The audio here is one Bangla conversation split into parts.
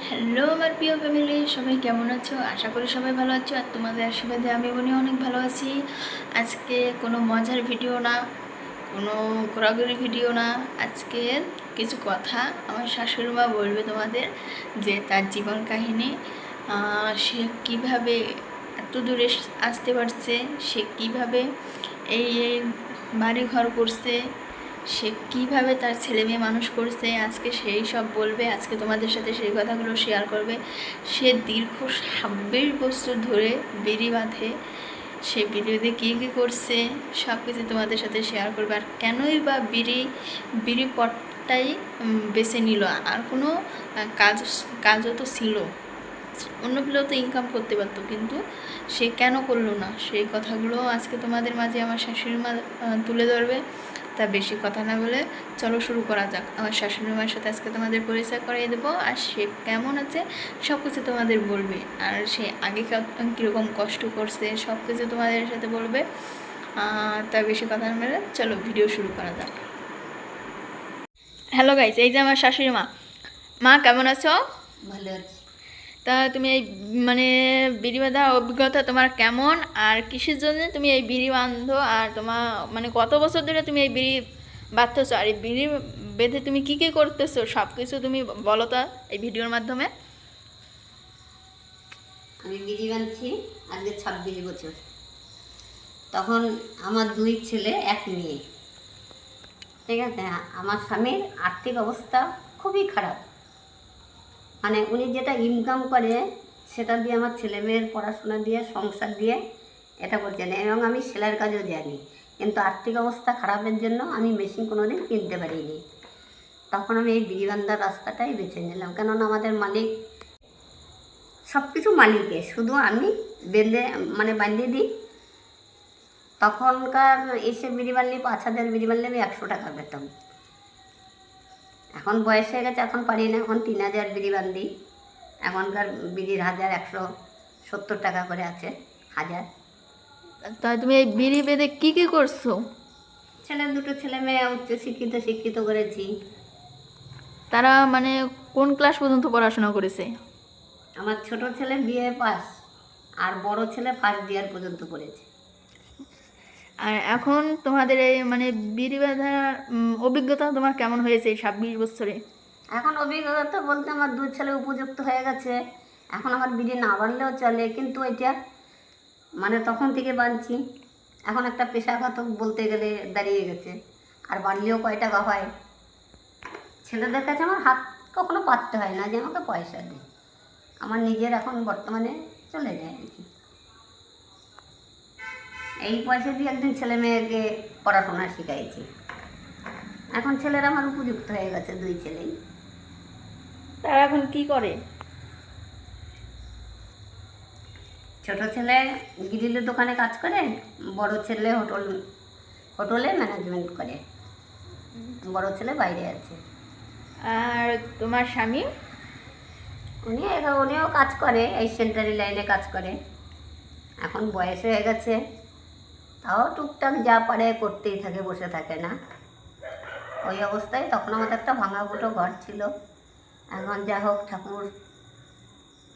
হ্যালো আমার প্রিয় ফ্যামিলি, সবাই কেমন আছো? আশা করি সবাই ভালো আছো। আর তোমাদের আশীর্বাদে আমি মনে অনেক ভালো আছি। আজকে কোনো মজার ভিডিও না, কোনো ঘোরাঘুরি ভিডিও না। আজকে কিছু কথা আমার শাশুড়ি মা বলবে তোমাদের, যে তার জীবন কাহিনী, সে কিভাবে এত দূরে আসতে পারছে, সে কিভাবে এই বাড়ি ঘর করছে, সে কিভাবে তার ছেলে মেয়ে মানুষ করছে, আজকে সেই সব বলবে। আজকে তোমাদের সাথে সেই কথাগুলো শেয়ার করবে। সে দীর্ঘ 26 বছর ধরে বিড়ি বাঁধে, সে বিড়িতে কী কী করছে সব কিছু তোমাদের সাথে শেয়ার করবে। আর কেনই বা বিড়ি পটটাই বেছে নিল, আর কোনো কাজও তো ছিল, অন্যগুলোও তো ইনকাম করতে পারতো, কিন্তু সে কেন করলো না, সেই কথাগুলো আজকে তোমাদের মাঝে আমার শাশুড়ি মা তুলে ধরবে। তা বেশি কথা না বলে চলো শুরু করা যাক। আমার শাশুড়ি মায়ের সাথে আজকে তোমাদের পরিচয় করিয়ে দেবো, আর সে কেমন আছে সব কিছু তোমাদের বলবে, আর সে আগে কীরকম কষ্ট করছে সব কিছু তোমাদের সাথে বলবে। তা বেশি কথা না বলে চলো ভিডিও শুরু করা যাক। হ্যালো গাইস, এই যে আমার শাশুড়ি মা। মা কেমন আছো? ভালো আছি। তা তুমি এই বিড়ি বাঁধা অভিজ্ঞতা তোমার কেমন, আর কিসের জন্য তুমি এই বিড়ি বাঁধো, আর তোমার কত বছর ধরে তুমি এই বিড়ি বাঁধতেছো, আর এই বিড়ি বেঁধে তুমি কী কী করতেছো সব কিছু তুমি বলো তো এই ভিডিওর মাধ্যমে। আমি বিড়ি বাঁধছি আজকে 26 বছর। তখন আমার 2 ছেলে 1 মেয়ে, ঠিক আছে। আমার স্বামীর আর্থিক অবস্থা খুবই খারাপ, মানে উনি যেটা ইনকাম করে সেটা দিয়ে আমার ছেলে মেয়ের পড়াশোনা দিয়ে সংসার দিয়ে এটা করছেন, এবং আমি সেলাইয়ের কাজও জানি, কিন্তু আর্থিক অবস্থা খারাপের জন্য আমি মেশিন কোনোদিন কিনতে পারিনি। তখন আমি এই বিড়ি বাঁধার রাস্তাটাই বেছে নিলাম, কেননা আমাদের মালিক সব কিছু মালিকে, শুধু আমি বাঁধিয়ে দিই। তখনকার এসে বিড়ি বাঁধলে 5,000 বিড়ি বাঁধলে আমি 100 টাকা পেতাম। এখন বয়স হয়ে গেছে, এখন পারি না, এখন 3,000 বিড়ি বাঁধি। এখনকার বিড়ির 1,170 টাকা করে আছে, 1000। তাই তুমি এই বিড়ি বেঁধে কী কী করছো? দুটো ছেলে মেয়ে শিক্ষিত করেছি। তারা কোন ক্লাস পর্যন্ত পড়াশোনা করেছে? আমার ছোট ছেলে বিএ পাস, আর বড় ছেলে ফার্স্ট ইয়ার পর্যন্ত পড়েছে। আর এখন তোমাদের এই বিড়ি বাঁধার অভিজ্ঞতা তোমার কেমন হয়েছে এই 26 বছরে? এখন অভিজ্ঞতা বলতে আমার 2 ছেলে উপযুক্ত হয়ে গেছে, এখন আমার বিড়ি না বাঁধলেও চলে, কিন্তু এটা তখন থেকে বাঁধছি, এখন একটা পেশাগত বলতে গেলে দাঁড়িয়ে গেছে। আর বাঁধলেও কয় টাকা হয়, ছেলেদের কাছে আমার হাত কখনো পাততে হয় না যে আমাকে পয়সা দেয়, আমার নিজের এখন বর্তমানে চলে যায় আর কি। এই পয়সা দিয়ে একদিন ছেলে মেয়েকে পড়াশোনা শিখাইছি, এখন ছেলেরা আমার উপযুক্ত হয়ে গেছে, 2 ছেলেই। তারা এখন কি করে? ছোট ছেলে গ্রিলের দোকানে কাজ করে, বড় ছেলে হোটেলে ম্যানেজমেন্ট করে, বড় ছেলে বাইরে আছে। আর তোমার স্বামী? উনিও কাজ করে, এই সেন্টারি লাইনে কাজ করে। এখন বয়স হয়ে গেছে, তাও টুকটাক যা পারে করতেই থাকে, বসে থাকে না। ওই অবস্থায় তখন আমাদের একটা ভাঙা ফুটো ঘর ছিল, এখন যা হোক ঠাকুর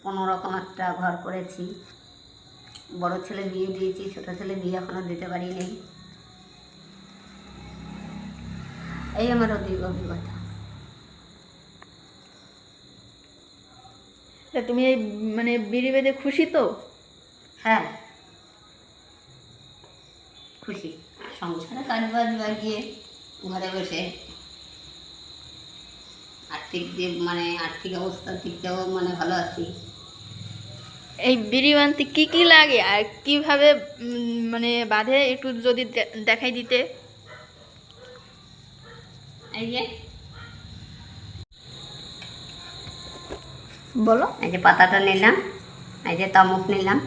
কোনোরকম একটা ঘর করেছি। বড় ছেলে বিয়ে দিয়েছি, ছোট ছেলে বিয়ে এখনো দিতে পারিনি। এই আমার অভিজ্ঞতা। তা তুমি এই বিড়ি বেঁধে খুশি তো? হ্যাঁ, খুশি। সংসারে কাজ বাজ বাগিয়ে ঘরে বসে আর্থিক অবস্থার দিক থেকেও ভালো আছি। এই বিড়ি বাঁধতে কী কী লাগে আর কিভাবে বাঁধে একটু যদি দেখাই দিতে। এই যে বলো। এই যে পাতাটা নিলাম, এই যে তামুক নিলাম,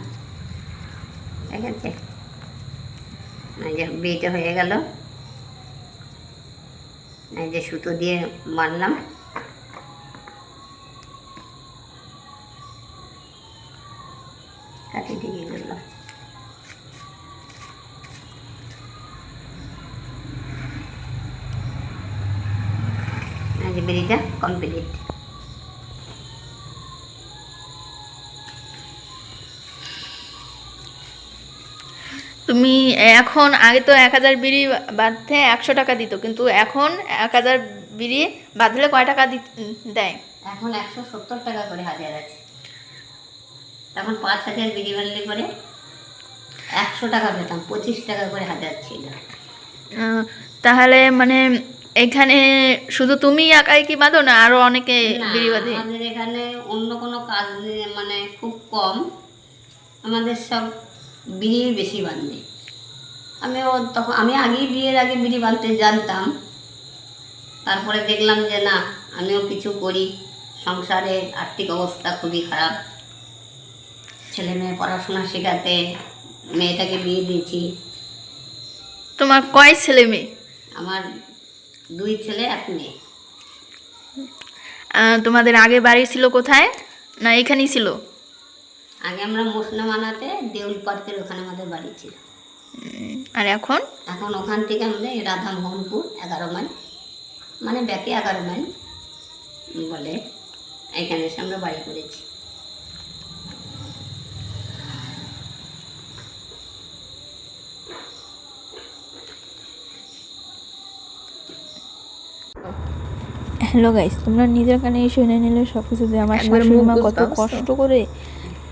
ঠিক আছে। এই যে বিয়েটা হয়ে গেল, এই যে সুতো দিয়ে বাঁধলাম, কাটি দিয়ে গেল। এই যে বিড়িটা কমপ্লিট। তুমি এখন, আগে তো 1000 বিড়ি বাঁধতে 100 টাকা দিত, কিন্তু এখন 1000 বিড়ি বাঁধলে কয় টাকা দেয়? এখন 170 টাকা করে হাজার আছে। তখন 5000 বিড়ি বানলে পরে 100 টাকা পেতাম, 25 টাকা করে হাজার ছিল। তাহলে মানে এখানে শুধু তুমি একাই কি বাঁধো, না আরো অনেকে না, বিড়ি বাঁধে? আমাদের এখানে অন্য কোনো কাজ মানে খুব কম, আমাদের সব বিড়ি বেশি বাঁধে। আমি আগেই বিয়ের আগে বিড়ি বাঁধতে জানতাম, তারপরে দেখলাম যে না, আমিও কিছু করি। সংসারের আর্থিক অবস্থা খুবই খারাপ, ছেলে মেয়ে পড়াশোনা শেখাতে মেয়েটাকে বিয়ে দিয়েছি। তোমার কয় ছেলে মেয়ে? আমার 2 ছেলে 1 মেয়ে। তোমাদের আগে বাড়ি ছিল কোথায়, না এখানেই ছিল? আগে আমরা মোসনা মানাতে দেউল পার্কের ওখানে আমাদের বাড়ি ছিল। আর এখন? এখন ওখান থেকে আমাদের রাধা মোহনপুর 11 মাইল, মানে ব্যাকে 11 মাইল বলে, এখানে এসে আমরা বাড়ি করেছি। হ্যালো গাইস, তোমরা নিজের কানে শুনে নিলে সব কিছু, যে আমার একবার শাশুড়ি মা মুখ কত বুঝতে কষ্ট করে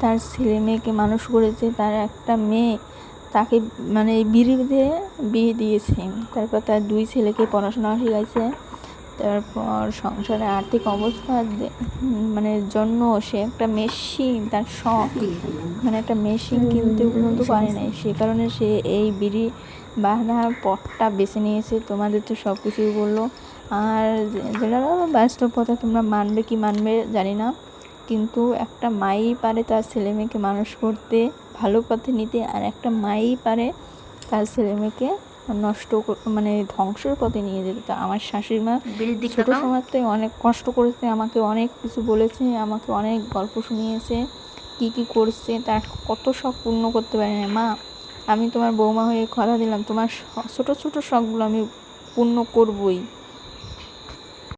তার ছেলে মেয়েকে মানুষ করেছে। তার একটা মেয়ে তাকে মানে বিড়ি দিয়ে বিয়ে দিয়েছে, তারপর তার 2 ছেলেকে পড়াশোনা শিখাইছে। তারপর সংসারে আর্থিক অবস্থা মানে জন্য সে একটা মেশিন, তার শখ মানে একটা মেশিন কিনতে পর্যন্ত পারে নাই, সে কারণে সে এই বিড়ি বাঁধার পথটা বেছে নিয়েছে। তোমাদের তো সব কিছুই বললো, আর যেটা বাস্তবতা, তোমরা মানবে কি মানবে জানি না, কিন্তু একটা মাই পারে তার ছেলে মেয়েকে মানুষ করতে, ভালো পথে নিতে, আর একটা মাই পারে তার ছেলে মেয়েকে নষ্ট মানে ধ্বংসের পথে নিয়ে যেতে। তো আমার শাশুড়ি মা ছোটো সময় থেকে অনেক কষ্ট করেছে, আমাকে অনেক কিছু বলেছে, আমাকে অনেক গল্প শুনিয়েছে, কি কি করছে, তার কত শখ পূর্ণ করতে পারি না। মা, আমি তোমার বৌমা হয়ে কথা দিলাম, তোমার ছোটো ছোটো শখগুলো আমি পূর্ণ করবই।